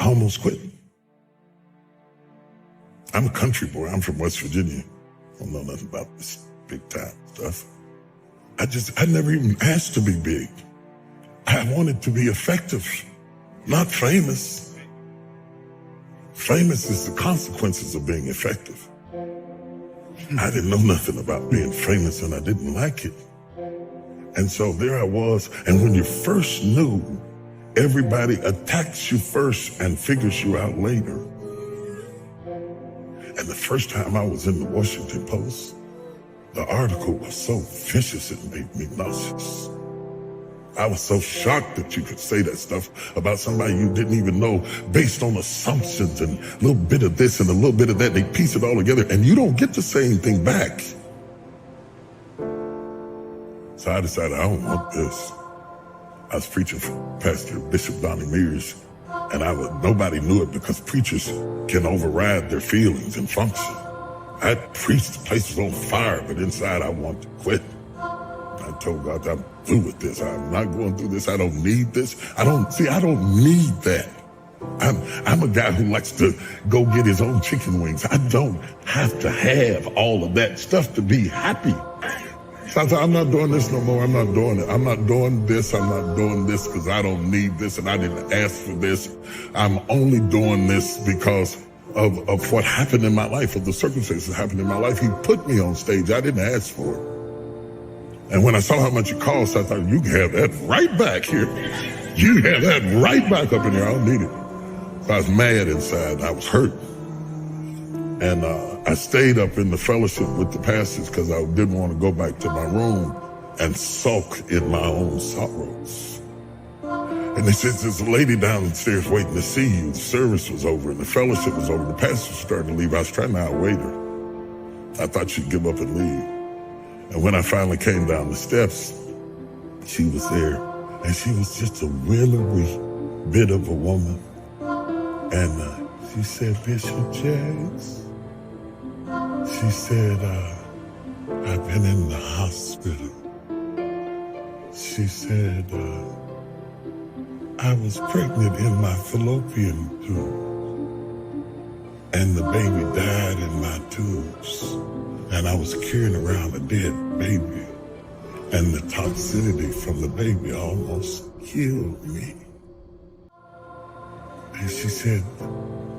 I almost quit. I'm a country boy. I'm from West Virginia. I don't know nothing about this big time stuff. I never even asked to be big. I wanted to be effective, not famous. Famous is the consequences of being effective. I didn't know nothing about being famous, and I didn't like it. And so there I was, and when you first knew, everybody attacks you first and figures you out later. And the first time I was in the Washington Post, the article was so vicious it made me nauseous. I was so shocked that you could say that stuff about somebody you didn't even know based on assumptions and a little bit of this and a little bit of that. They piece it all together and you don't get to say anything back. So I decided I don't want this. I was preaching for Pastor Bishop Donnie Mears, and nobody knew it because preachers can override their feelings and function. I preached, the place was on fire, but inside I wanted to quit. I told God, I'm through with this. I'm not going through this. I don't need this. I don't need that. I'm a guy who likes to go get his own chicken wings. I don't have to have all of that stuff to be happy. So I thought, I'm not doing this no more. I'm not doing it. I'm not doing this. I'm not doing this because I don't need this and I didn't ask for this. I'm only doing this because of what happened in my life, of the circumstances that happened in my life. He put me on stage. I didn't ask for it. And when I saw how much it cost, I thought, you can have that right back here. You have that right back up in there. I don't need it. So I was mad inside. I was hurt. And I stayed up in the fellowship with the pastors because I didn't want to go back to my room and sulk in my own sorrows. And they said, there's a lady downstairs waiting to see you. The service was over and the fellowship was over. The pastor started to leave. I was trying to outwait her. I thought she'd give up and leave. And when I finally came down the steps, she was there. And she was just a willowy bit of a woman. And she said, Bishop James, she said, I've been in the hospital. She said, I was pregnant in my fallopian tube, and the baby died in my tubes, and I was carrying around a dead baby, and the toxicity from the baby almost killed me. And she said,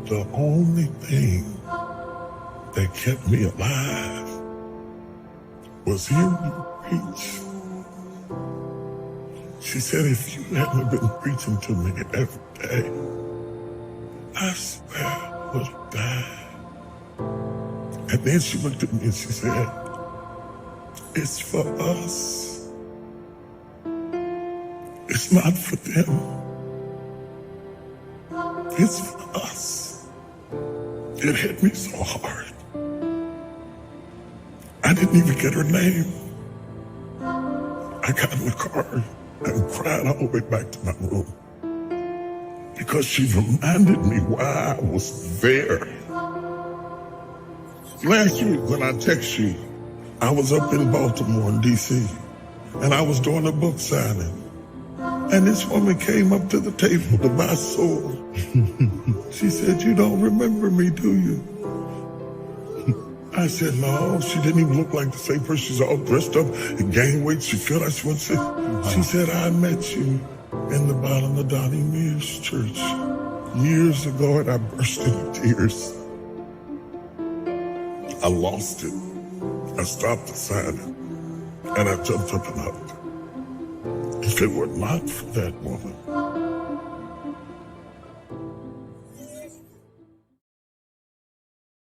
the only thing that kept me alive was hearing you preach. She said, if you hadn't been preaching to me every day, I swear I would have died. And then she looked at me and she said, it's for us. It's not for them. It's for us. It hit me so hard. I didn't even get her name. I got in the car and cried all the way back to my room because she reminded me why I was there. Last week when I text you, I was up in Baltimore in D.C. and I was doing a book signing. And this woman came up to the table to buy sword. She said, you don't remember me, do you? I said, no. She didn't even look like the same person. She's all dressed up and gained weight. She felt like she was sick. She said, I met you in the bottom of Donnie Mears Church years ago, and I burst into tears. I lost it. I stopped the signing, and I jumped up and hugged her. If it were not for that woman,